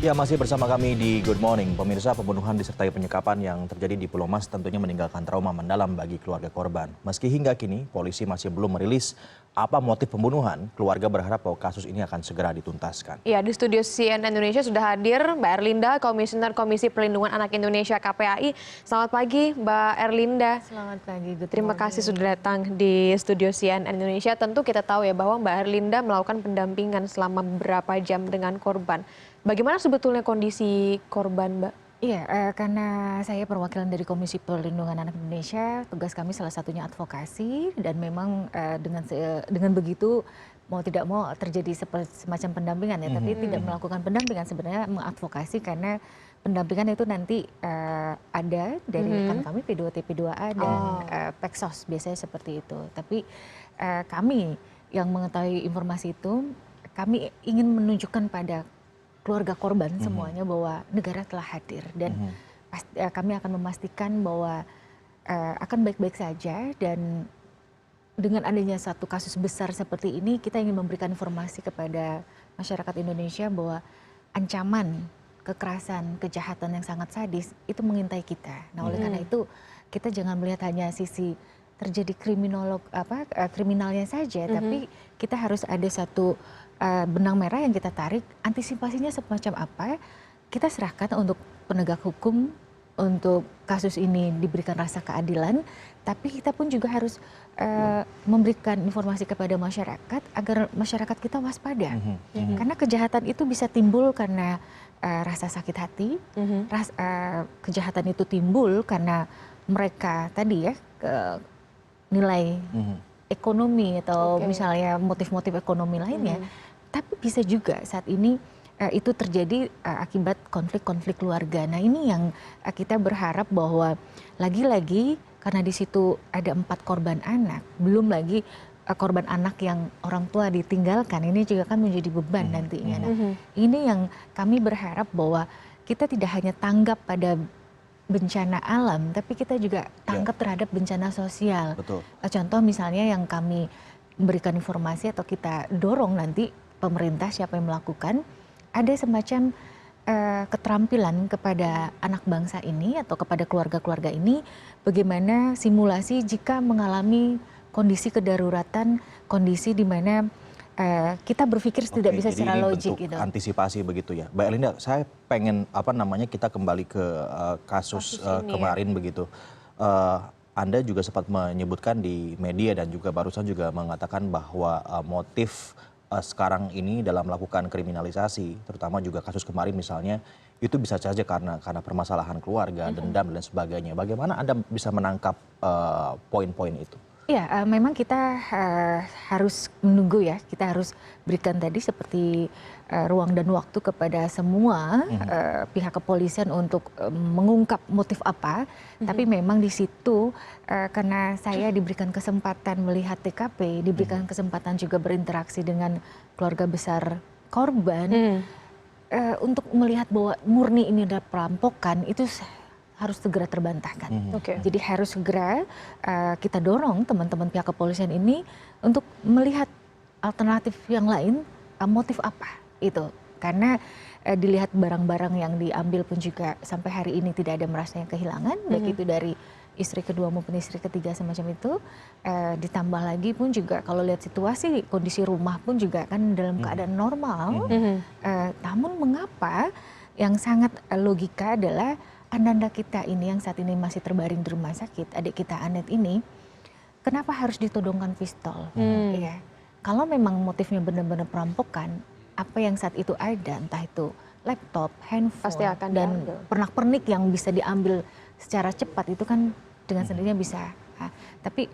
Ya, masih bersama kami di Good Morning. Pemirsa, pembunuhan disertai penyekapan yang terjadi di Pulau Mas tentunya meninggalkan trauma mendalam bagi keluarga korban. Meski hingga kini polisi masih belum merilis apa motif pembunuhan, keluarga berharap bahwa kasus ini akan segera dituntaskan. Ya, di studio CNN Indonesia sudah hadir Mbak Erlinda, Komisioner Komisi Perlindungan Anak Indonesia KPAI. Selamat pagi, Mbak Erlinda. Selamat pagi, good Terima morning. kasih sudah datang di studio CNN Indonesia. Tentu kita tahu ya bahwa Mbak Erlinda melakukan pendampingan selama beberapa jam dengan korban. Bagaimana sebetulnya kondisi korban, Mbak? Iya, karena saya perwakilan dari Komisi Perlindungan Anak Indonesia, tugas kami salah satunya advokasi dan memang dengan begitu mau tidak mau terjadi semacam pendampingan ya, tapi tidak melakukan pendampingan, sebenarnya mengadvokasi karena pendampingan itu nanti ada dari rekan kami P2T P2A dan Peksos biasanya seperti itu. Tapi kami yang mengetahui informasi itu, kami ingin menunjukkan pada keluarga korban semuanya bahwa negara telah hadir dan kami akan memastikan bahwa akan baik-baik saja, dan dengan adanya satu kasus besar seperti ini kita ingin memberikan informasi kepada masyarakat Indonesia bahwa ancaman, kekerasan, kejahatan yang sangat sadis itu mengintai kita. Nah, oleh karena itu kita jangan melihat hanya sisi terjadi kriminalnya saja, tapi kita harus ada satu benang merah yang kita tarik, antisipasinya semacam apa, kita serahkan untuk penegak hukum untuk kasus ini diberikan rasa keadilan, tapi kita pun juga harus memberikan informasi kepada masyarakat agar masyarakat kita waspada. Karena kejahatan itu bisa timbul karena rasa sakit hati, kejahatan itu timbul karena mereka tadi ya nilai ekonomi atau misalnya motif-motif ekonomi lainnya, tapi bisa juga saat ini itu terjadi akibat konflik-konflik keluarga. Nah, ini yang kita berharap bahwa lagi-lagi karena di situ ada 4 korban anak, belum lagi korban anak yang orang tua ditinggalkan, ini juga kan menjadi beban nantinya. Nah, ini yang kami berharap bahwa kita tidak hanya tanggap pada bencana alam, tapi kita juga tanggap terhadap bencana sosial. Betul. Contoh misalnya yang kami berikan informasi atau kita dorong nanti pemerintah siapa yang melakukan, ada semacam keterampilan kepada anak bangsa ini atau kepada keluarga-keluarga ini, bagaimana simulasi jika mengalami kondisi kedaruratan, kondisi di mana kita berpikir tidak bisa secara logik gitu. Antisipasi begitu ya. Mbak Erlinda, saya pengen kita kembali ke kasus kemarin begitu. Anda juga sempat menyebutkan di media dan juga barusan juga mengatakan bahwa motif sekarang ini dalam melakukan kriminalisasi, terutama juga kasus kemarin misalnya, itu bisa saja karena permasalahan keluarga, dendam dan sebagainya. Bagaimana Anda bisa menangkap poin-poin itu? Ya, memang kita harus menunggu ya, kita harus berikan tadi seperti ruang dan waktu kepada semua pihak kepolisian untuk mengungkap motif apa. Tapi memang di situ karena saya diberikan kesempatan melihat TKP, diberikan kesempatan juga berinteraksi dengan keluarga besar korban, untuk melihat bahwa murni ini adalah perampokan, itu harus segera terbantahkan. Jadi harus segera kita dorong teman-teman pihak kepolisian ini untuk melihat alternatif yang lain, motif apa itu. Karena dilihat barang-barang yang diambil pun juga sampai hari ini tidak ada merasa yang kehilangan, baik itu dari istri kedua maupun istri ketiga semacam itu. Ditambah lagi pun juga kalau lihat situasi, kondisi rumah pun juga kan dalam keadaan normal. Namun mengapa yang sangat logika adalah ananda kita ini yang saat ini masih terbaring di rumah sakit, adik kita Anet ini, kenapa harus ditodongkan pistol? Ya, kalau memang motifnya benar-benar perampokan, apa yang saat itu ada, entah itu laptop, handphone, pasti akan dan diambil. pernak-pernik yang bisa diambil secara cepat itu kan dengan sendirinya bisa. Tapi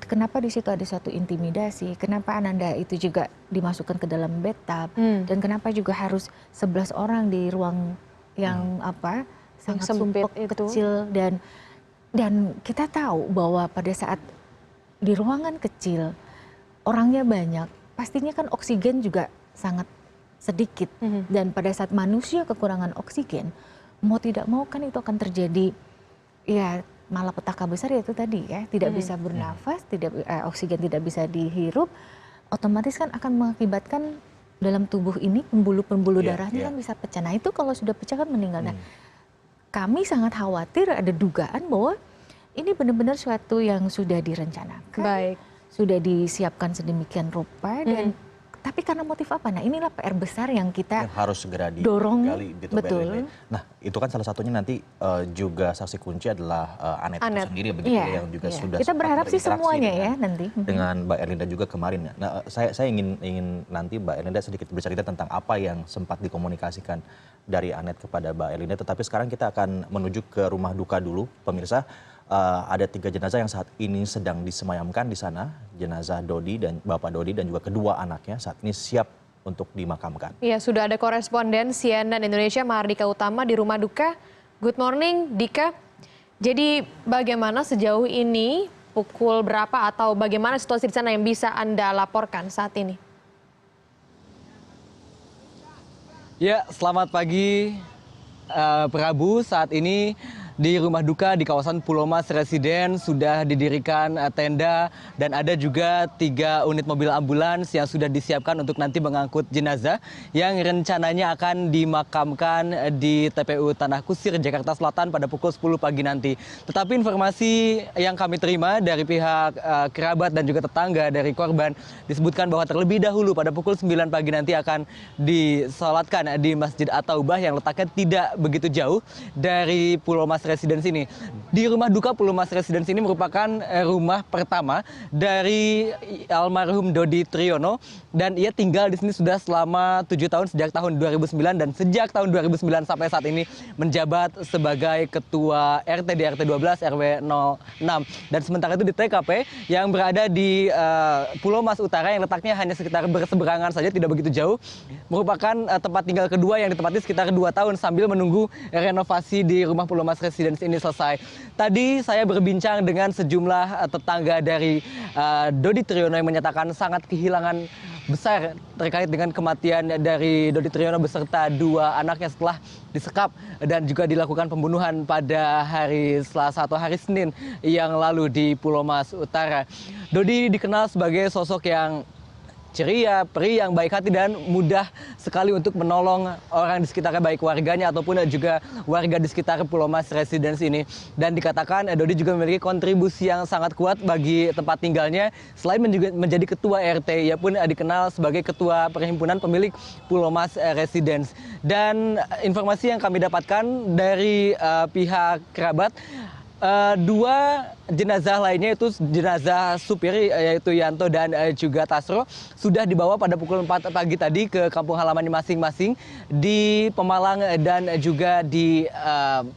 kenapa di situ ada satu intimidasi? Kenapa ananda itu juga dimasukkan ke dalam bathtub? Dan kenapa juga harus 11 orang di ruang yang sangat sumpek, kecil, dan kita tahu bahwa pada saat di ruangan kecil orangnya banyak, pastinya kan oksigen juga sangat sedikit, dan pada saat manusia kekurangan oksigen, mau tidak mau kan itu akan terjadi ya malapetaka besar, yaitu tadi ya tidak bisa bernafas, oksigen tidak bisa dihirup, otomatis kan akan mengakibatkan dalam tubuh ini pembuluh-pembuluh Iya, darahnya iya. kan bisa pecah. Nah itu kalau sudah pecah kan meninggal. Nah kami sangat khawatir ada dugaan bahwa ini benar-benar suatu yang sudah direncanakan, Baik. sudah disiapkan sedemikian rupa dan tapi karena motif apa? Nah inilah PR besar yang kita Yang harus segera dorong, digali gitu, Mbak betul. Erlinde. Nah itu kan salah satunya nanti juga saksi kunci adalah Anet itu Anet. sendiri begitu Iya, yang juga iya. sudah Kita sempat berharap sih berinteraksi semuanya dengan, ya nanti. dengan Mbak Erlinda juga kemarin. Nah saya ingin nanti Mbak Erlinda sedikit bercerita tentang apa yang sempat dikomunikasikan dari Anet kepada Mbak Erlinda. Tetapi sekarang kita akan menuju ke rumah duka dulu, pemirsa. Ada 3 jenazah yang saat ini sedang disemayamkan di sana, jenazah Dodi dan Bapak Dodi dan juga kedua anaknya saat ini siap untuk dimakamkan. Ya, sudah ada koresponden CNN Indonesia Mahardika Utama di rumah duka. Good morning, Dika. Jadi bagaimana sejauh ini, pukul berapa atau bagaimana situasi di sana yang bisa Anda laporkan saat ini? Ya, selamat pagi Prabu. Saat ini di rumah duka di kawasan Pulau Mas Residen sudah didirikan tenda dan ada juga 3 unit mobil ambulans yang sudah disiapkan untuk nanti mengangkut jenazah yang rencananya akan dimakamkan di TPU Tanah Kusir, Jakarta Selatan pada pukul 10 pagi nanti. Tetapi informasi yang kami terima dari pihak kerabat dan juga tetangga dari korban disebutkan bahwa terlebih dahulu pada pukul 9 pagi nanti akan disolatkan di Masjid At-Taubah yang letaknya tidak begitu jauh dari Pulau Mas Residence ini. Di rumah duka Pulau Mas Residence ini merupakan rumah pertama dari almarhum Dodi Triyono dan ia tinggal di sini sudah selama 7 tahun sejak tahun 2009 dan sejak tahun 2009 sampai saat ini menjabat sebagai ketua RT di RT 12 RW 06. Dan sementara itu di TKP yang berada di Pulau Mas Utara yang letaknya hanya sekitar berseberangan saja, tidak begitu jauh, merupakan tempat tinggal kedua yang ditempati sekitar 2 tahun sambil menunggu renovasi di rumah Pulau Mas Residence ini selesai. Tadi saya berbincang dengan sejumlah tetangga dari Dodi Triyono yang menyatakan sangat kehilangan besar terkait dengan kematian dari Dodi Triyono beserta 2 anaknya setelah disekap dan juga dilakukan pembunuhan pada hari Selasa atau hari Senin yang lalu di Pulau Mas Utara. Dodi dikenal sebagai sosok yang ceria, peri yang baik hati dan mudah sekali untuk menolong orang di sekitarnya, baik warganya ataupun juga warga di sekitar Pulau Mas Residence ini. Dan dikatakan Dodi juga memiliki kontribusi yang sangat kuat bagi tempat tinggalnya. Selain menjadi ketua RT, ia pun dikenal sebagai ketua perhimpunan pemilik Pulau Mas Residence. Dan informasi yang kami dapatkan dari pihak kerabat, 2 jenazah lainnya itu jenazah supir yaitu Yanto dan juga Tasro sudah dibawa pada pukul 4 pagi tadi ke kampung halamannya masing-masing di Pemalang dan juga di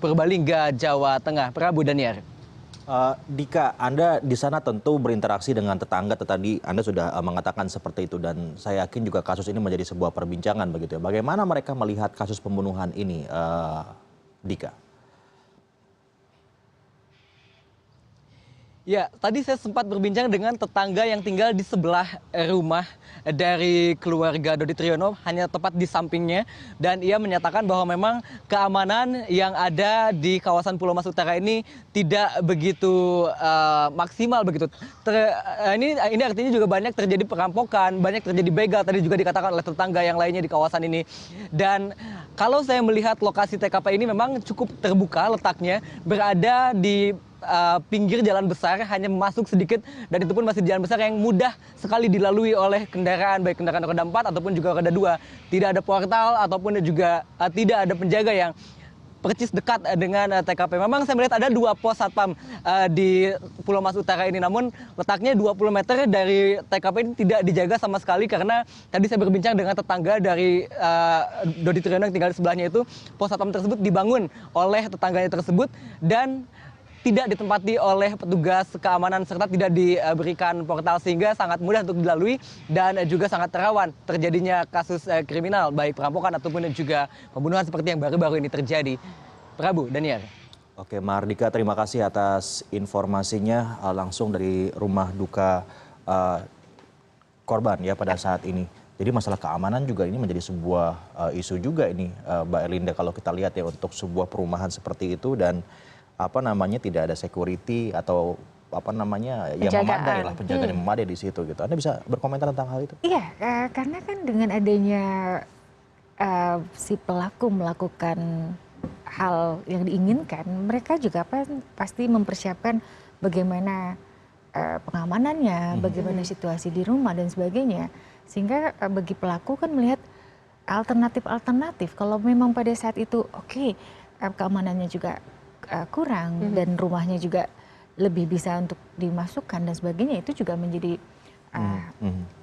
Purbalingga, Jawa Tengah. Prabu Daniar. Dika, Anda di sana tentu berinteraksi dengan tetangga, tadi Anda sudah mengatakan seperti itu dan saya yakin juga kasus ini menjadi sebuah perbincangan begitu ya. Bagaimana mereka melihat kasus pembunuhan ini, Dika? Ya, tadi saya sempat berbincang dengan tetangga yang tinggal di sebelah rumah dari keluarga Dodi Triyono, hanya tepat di sampingnya. Dan ia menyatakan bahwa memang keamanan yang ada di kawasan Pulau Mas Utara ini tidak begitu maksimal begitu. Ini artinya juga banyak terjadi perampokan, banyak terjadi begal, tadi juga dikatakan oleh tetangga yang lainnya di kawasan ini. Dan kalau saya melihat lokasi TKP ini memang cukup terbuka letaknya, berada di pinggir jalan besar, hanya masuk sedikit dan itu pun masih jalan besar yang mudah sekali dilalui oleh kendaraan, baik kendaraan roda 4 ataupun juga roda 2. Tidak ada portal ataupun juga tidak ada penjaga yang percis dekat dengan TKP. Memang saya melihat ada 2 pos satpam di Pulau Mas Utara ini, namun letaknya 20 meter dari TKP ini tidak dijaga sama sekali karena tadi saya berbincang dengan tetangga dari Dodi Triyono yang tinggal di sebelahnya itu, pos satpam tersebut dibangun oleh tetangganya tersebut dan tidak ditempati oleh petugas keamanan serta tidak diberikan portal sehingga sangat mudah untuk dilalui dan juga sangat rawan terjadinya kasus kriminal baik perampokan ataupun juga pembunuhan seperti yang baru-baru ini terjadi. Prabu, Daniar. Oke, Mahardika, terima kasih atas informasinya langsung dari rumah duka korban ya pada saat ini. Jadi masalah keamanan juga ini menjadi sebuah isu juga ini, Mbak Erlinda, kalau kita lihat ya untuk sebuah perumahan seperti itu dan tidak ada security atau apa namanya yang memadai lah, penjagaan yang memadai di situ gitu. Anda bisa berkomentar tentang hal itu? Iya, karena kan dengan adanya si pelaku melakukan hal yang diinginkan, mereka juga pasti mempersiapkan bagaimana pengamanannya, bagaimana situasi di rumah dan sebagainya. Sehingga bagi pelaku kan melihat alternatif-alternatif. Kalau memang pada saat itu keamanannya juga kurang dan rumahnya juga lebih bisa untuk dimasukkan dan sebagainya, itu juga menjadi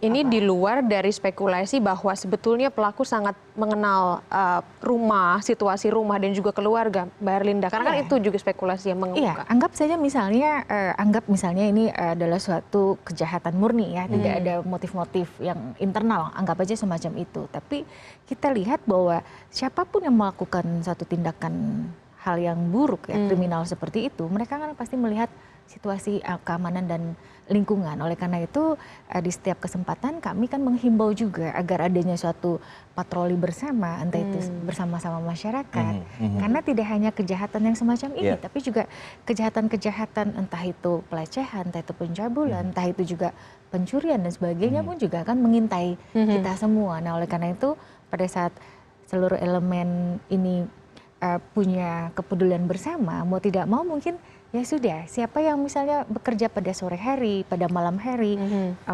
ini di luar dari spekulasi bahwa sebetulnya pelaku sangat mengenal rumah, situasi rumah dan juga keluarga, Mbak Erlinda. Karena kan itu juga spekulasi yang mengemuka. Iya, anggap misalnya ini adalah suatu kejahatan murni ya, tidak ada motif-motif yang internal, anggap aja semacam itu. Tapi kita lihat bahwa siapapun yang melakukan satu tindakan hal yang buruk ya, kriminal seperti itu, mereka kan pasti melihat situasi keamanan dan lingkungan. Oleh karena itu di setiap kesempatan kami kan menghimbau juga agar adanya suatu patroli bersama, entah itu bersama-sama masyarakat. Karena tidak hanya kejahatan yang semacam ini, tapi juga kejahatan-kejahatan entah itu pelecehan, entah itu pencabulan, entah itu juga pencurian dan sebagainya pun juga akan mengintai kita semua. Nah, oleh karena itu pada saat seluruh elemen ini punya kepedulian bersama, mau tidak mau mungkin ya sudah, siapa yang misalnya bekerja pada sore hari, pada malam hari,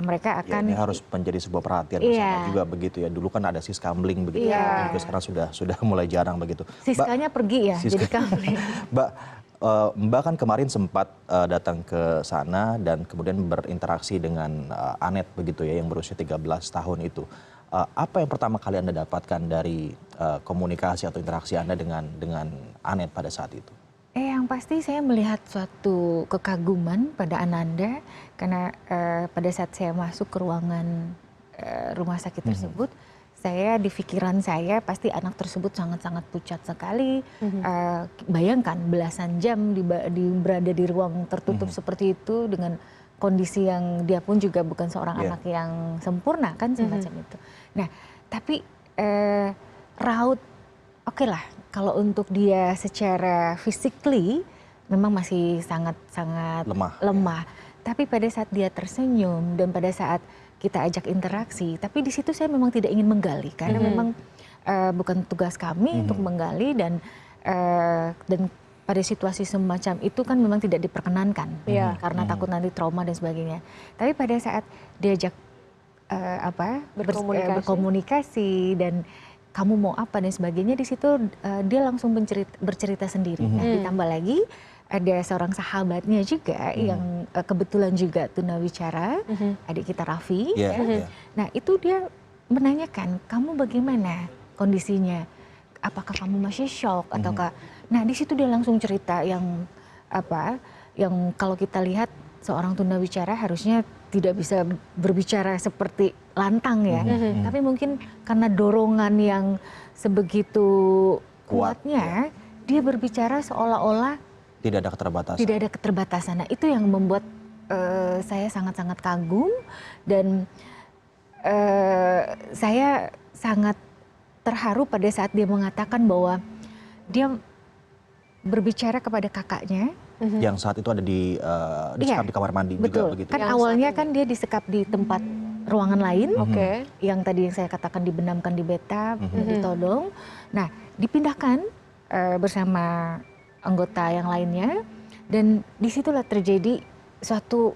mereka akan... ini harus menjadi sebuah perhatian bersama juga begitu ya. Dulu kan ada siskambling begitu, juga sekarang sudah mulai jarang begitu. Siskanya pergi ya, jadi kambling. Mbak kan kemarin sempat datang ke sana dan kemudian berinteraksi dengan Anet begitu ya, yang berusia 13 tahun itu. Apa yang pertama kali Anda dapatkan dari komunikasi atau interaksi Anda dengan Anet pada saat itu? Yang pasti saya melihat suatu kekaguman pada Ananda karena pada saat saya masuk ke ruangan rumah sakit tersebut, saya di pikiran saya pasti anak tersebut sangat-sangat pucat sekali. Bayangkan belasan jam berada di ruang tertutup seperti itu dengan kondisi yang dia pun juga bukan seorang anak yang sempurna kan semacam itu. Nah, tapi raut oke lah, kalau untuk dia secara physically memang masih sangat-sangat lemah. Tapi pada saat dia tersenyum dan pada saat kita ajak interaksi, tapi di situ saya memang tidak ingin menggali karena memang bukan tugas kami untuk menggali dan pada situasi semacam itu kan memang tidak diperkenankan karena takut nanti trauma dan sebagainya. Tapi pada saat diajak berkomunikasi dan kamu mau apa dan sebagainya, di situ dia langsung bercerita sendiri. Nah, ditambah lagi ada seorang sahabatnya juga yang kebetulan juga tunawicara, adik kita Raffi. Nah, itu dia menanyakan, kamu bagaimana kondisinya? Apakah kamu masih shock ataukah? Nah, di situ dia langsung cerita yang kalau kita lihat seorang tunawicara harusnya tidak bisa berbicara seperti lantang ya, tapi mungkin karena dorongan yang sebegitu kuatnya, dia berbicara seolah-olah tidak ada keterbatasan. Tidak ada keterbatasan. Nah, itu yang membuat saya sangat-sangat kagum dan saya sangat terharu pada saat dia mengatakan bahwa dia berbicara kepada kakaknya. Yang saat itu ada disekap di kamar mandi juga begitu. Kan awalnya kan dia disekap di tempat ruangan lain, yang tadi yang saya katakan dibenamkan di bathtub, ditodong. Nah, dipindahkan bersama anggota yang lainnya, dan disitulah terjadi suatu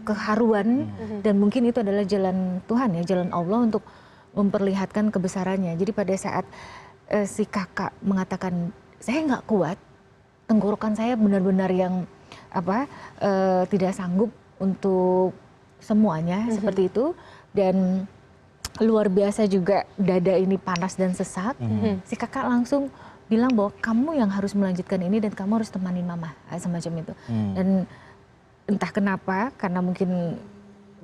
keharuan, dan mungkin itu adalah jalan Tuhan ya, jalan Allah untuk memperlihatkan kebesarannya. Jadi pada saat si kakak mengatakan, saya nggak kuat, tenggorokan saya benar-benar yang tidak sanggup untuk semuanya seperti itu, dan luar biasa juga dada ini panas dan sesak. Si kakak langsung bilang bahwa kamu yang harus melanjutkan ini dan kamu harus temani mama, semacam itu. Dan entah kenapa, karena mungkin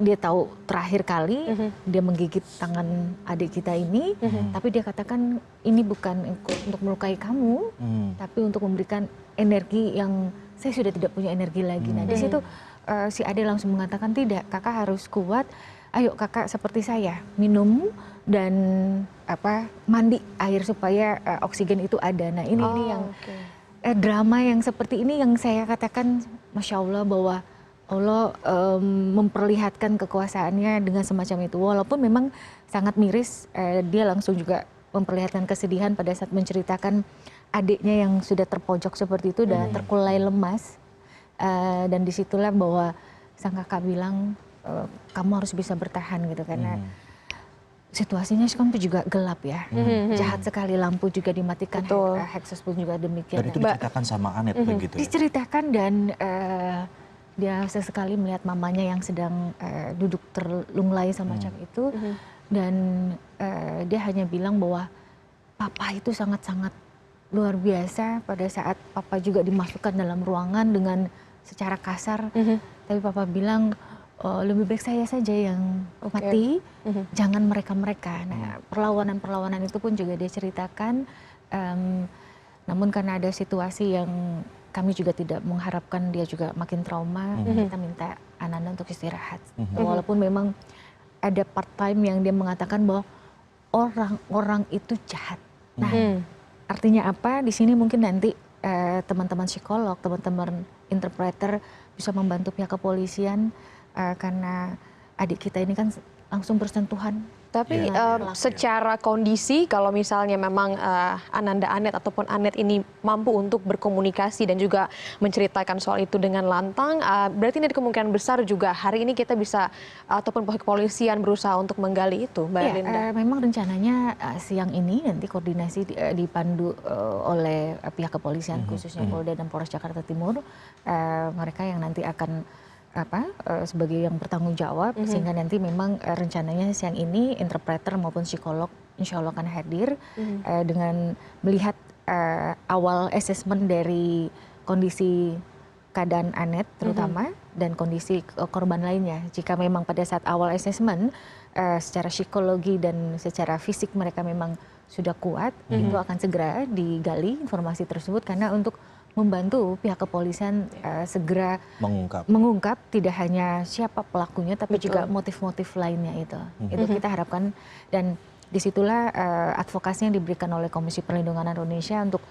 dia tahu terakhir kali dia menggigit tangan adik kita ini, tapi dia katakan ini bukan untuk melukai kamu, tapi untuk memberikan energi yang saya sudah tidak punya energi lagi. Nah, di situ si Ade langsung mengatakan, tidak, kakak harus kuat. Ayo kakak seperti saya, minum dan mandi air supaya oksigen itu ada. Nah, ini yang drama yang seperti ini yang saya katakan Masya Allah bahwa Allah memperlihatkan kekuasaannya dengan semacam itu. Walaupun memang sangat miris, dia langsung juga memperlihatkan kesedihan pada saat menceritakan adiknya yang sudah terpojok seperti itu dan terkulai lemas. Dan disitulah bahwa sang kakak bilang, kamu harus bisa bertahan gitu karena situasinya kan juga gelap ya, jahat sekali, lampu juga dimatikan, Heksos pun juga demikian. Dan itu diceritakan sama Anet begitu ya? Diceritakan dan dia sesekali melihat mamanya yang sedang duduk terlunglai semacam itu dan dia hanya bilang bahwa papa itu sangat-sangat luar biasa pada saat papa juga dimasukkan dalam ruangan dengan secara kasar, tapi papa bilang lebih baik saya saja yang mati, jangan mereka-mereka. Nah, perlawanan-perlawanan itu pun juga dia ceritakan. Namun karena ada situasi yang kami juga tidak mengharapkan dia juga makin trauma, kita minta Ananda untuk istirahat. Walaupun memang ada part time yang dia mengatakan bahwa orang-orang itu jahat. Nah, artinya apa? Di sini mungkin nanti teman-teman psikolog, teman-teman interpreter bisa membantu pihak kepolisian. Karena adik kita ini kan langsung bersentuhan. Tapi secara kondisi kalau misalnya memang Ananda Anet ataupun Anet ini mampu untuk berkomunikasi dan juga menceritakan soal itu dengan lantang, berarti ini kemungkinan besar juga hari ini kita bisa ataupun pihak kepolisian berusaha untuk menggali itu, Mbak Linda. Memang rencananya siang ini nanti koordinasi dipandu oleh pihak kepolisian khususnya Polda dan Polres Jakarta Timur, mereka yang nanti akan sebagai yang bertanggung jawab sehingga nanti memang rencananya siang ini interpreter maupun psikolog insya Allah akan hadir dengan melihat awal assessment dari kondisi keadaan Anet terutama dan kondisi korban lainnya. Jika memang pada saat awal assessment secara psikologi dan secara fisik mereka memang sudah kuat, itu akan segera digali informasi tersebut karena untuk membantu pihak kepolisian segera mengungkap tidak hanya siapa pelakunya tapi juga motif-motif lainnya itu. Itu kita harapkan dan disitulah advokasi yang diberikan oleh Komisi Perlindungan Indonesia untuk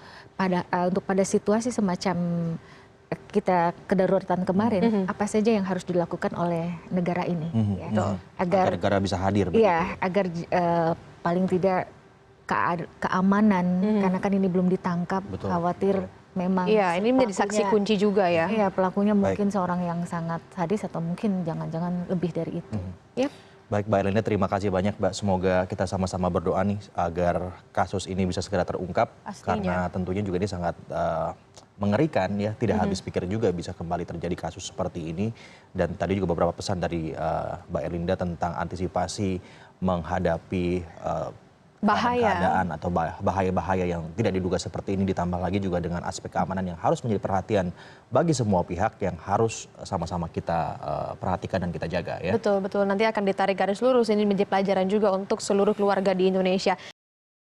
pada situasi semacam kita kedaruratan kemarin apa saja yang harus dilakukan oleh negara ini ya, agar negara bisa hadir begitu. Ya, agar paling tidak keamanan karena kan ini belum ditangkap, khawatir memang ini menjadi saksi kunci juga ya. Iya, pelakunya mungkin seorang yang sangat sadis atau mungkin jangan-jangan lebih dari itu. Baik, Mbak Erlinda, terima kasih banyak, Mbak. Semoga kita sama-sama berdoa nih agar kasus ini bisa segera terungkap. Karena tentunya juga ini sangat mengerikan ya, tidak habis pikir juga bisa kembali terjadi kasus seperti ini. Dan tadi juga beberapa pesan dari Mbak Erlinda tentang antisipasi menghadapi keadaan atau bahaya-bahaya yang tidak diduga seperti ini, ditambah lagi juga dengan aspek keamanan yang harus menjadi perhatian bagi semua pihak yang harus sama-sama kita perhatikan dan kita jaga ya. Betul, betul. Nanti akan ditarik garis lurus, ini menjadi pelajaran juga untuk seluruh keluarga di Indonesia.